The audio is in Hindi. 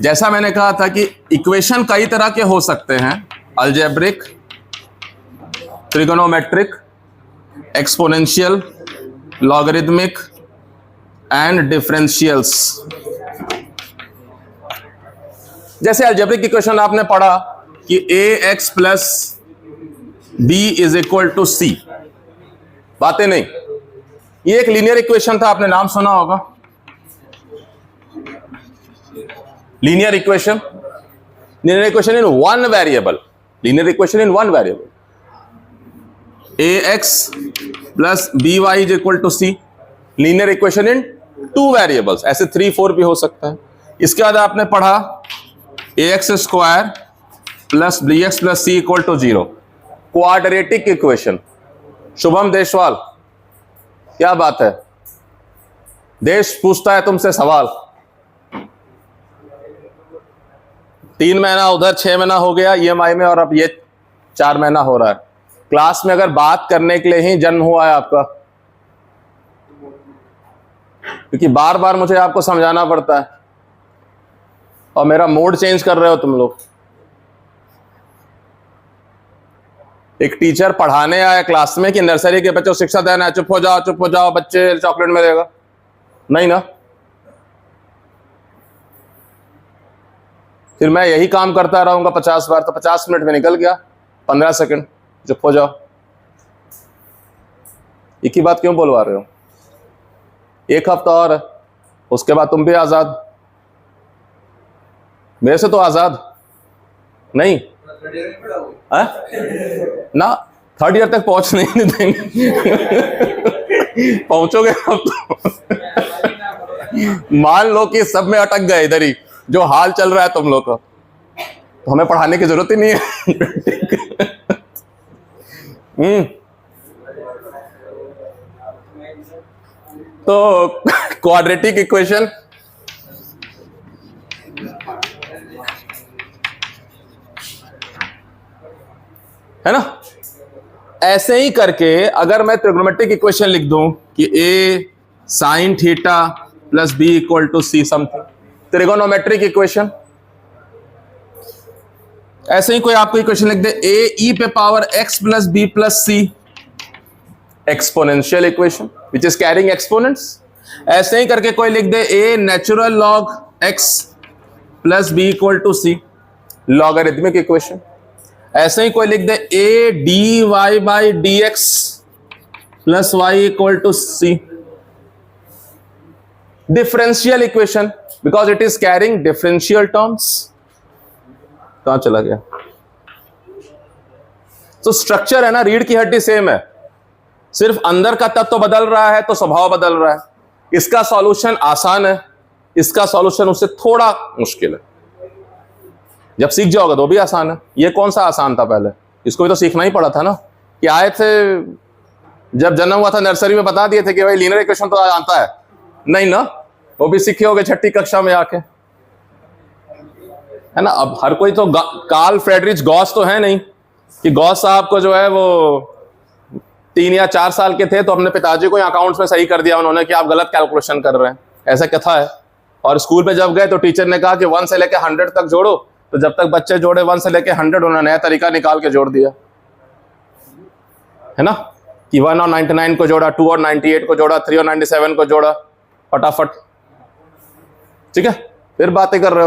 जैसा मैंने कहा था कि इक्वेशन कई तरह के हो सकते हैं, algebraic, trigonometric, exponential, logarithmic and differentials. जैसे अलजेब्रिक इक्वेशन आपने पढ़ा कि ax plus b is equal to c, बातें नहीं। ये एक लीनियर इक्वेशन था, आपने नाम सुना होगा, linear equation. Linear equation in one variable, linear equation in one variable, ax plus by is equal to c। Linear equation in two variables, ऐसे 3, 4 भी हो सकता है। इसके बाद आपने पढ़ा ax square plus bx plus c equal to 0, quadratic equation. Shubham Deshwal, क्या बात है, देश पूछता है तुमसे सवाल। 3 महीना उधर, 6 महीना हो गया EMI में, और अब ये 4 महीना हो रहा है। क्लास में अगर बात करने के लिए ही जन्म हुआ है आपका, क्योंकि बार बार मुझे आपको समझाना पड़ता है और मेरा मूड चेंज कर रहे हो तुम लोग। एक टीचर पढ़ाने आया क्लास में कि नर्सरी के बच्चों को शिक्षा देना है, चुप हो जाओ बच्चे, चॉकलेट मिलेगा, नहीं ना। फिर मैं यही काम करता रहूंगा 50 बार, तो 50 मिनट में निकल गया 15 सेकंड, चुप हो जाओ। एक ही बात क्यों बोलवा रहे हो? 1 हफ्ता और है, उसके बाद तुम भी आजाद, मेरे से तो आजाद नहीं है ना। 3rd ईयर तक पहुंच नहीं देंगे पहुंचोगे अब तो मान लो कि सब में अटक गए इधर ही, जो हाल चल रहा है तुम लोग का, तो हमें पढ़ाने की जरूरत ही नहीं है तो क्वाड्रेटिक इक्वेशन, है ना। ऐसे ही करके अगर मैं ट्रिग्नोमेट्रिक इक्वेशन लिख दूं कि a sin theta plus b equal to c something, trigonometric equation. ऐसे ही कोई आपको इक्वेशन लिख दे a e पे power x plus b plus c, exponential equation which is carrying exponents. ऐसे ही करके कोई लिख दे a natural log x plus b equal to c, logarithmic equation. ऐसे ही कोई लिख दे a dy by dx plus y equal to c, differential equation, because it is carrying differential terms. कहां चला गया? तो स्ट्रक्चर है ना, रीढ़ की हड्डी सेम है, सिर्फ अंदर का तत्व बदल रहा है तो स्वभाव बदल रहा है। इसका सॉल्यूशन आसान है, इसका सॉल्यूशन उससे थोड़ा मुश्किल है। जब सीख जाओगे तो भी आसान है। ये कौन सा आसान था पहले? इसको भी तो सीखना ही पड़ा था ना। कि आए थे जब जन्म हुआ था नर्सरी में बता दिए थे कि भाई लीनियर इक्वेशन तो आता है, नहीं ना, वो भी सीखे होगे 6ठी कक्षा में आके, है ना। अब हर कोई तो कार्ल फ्रेडरिच गॉस तो है नहीं कि गॉस साहब को जो है वो 3 या 4 साल के थे तो अपने पिताजी को अकाउंट्स में सही कर दिया उन्होंने कि आप गलत कैलकुलेशन कर रहे हैं, ऐसा कथा है। और स्कूल पे जब गए तो टीचर ने कहा कि 1 से लेकर 100 तक जोड़ो, तो जब तक बच्चे जोड़े 1 से लेकर 100 उन्होंने नया तरीका निकाल के जोड़ दिया, है ना। कि 1 और 99 को जोड़ा, 2 और 98 को जोड़ा, 3 और 97 को जोड़ा, फटाफट, ठीक है। फिर बातें कर रहे हो।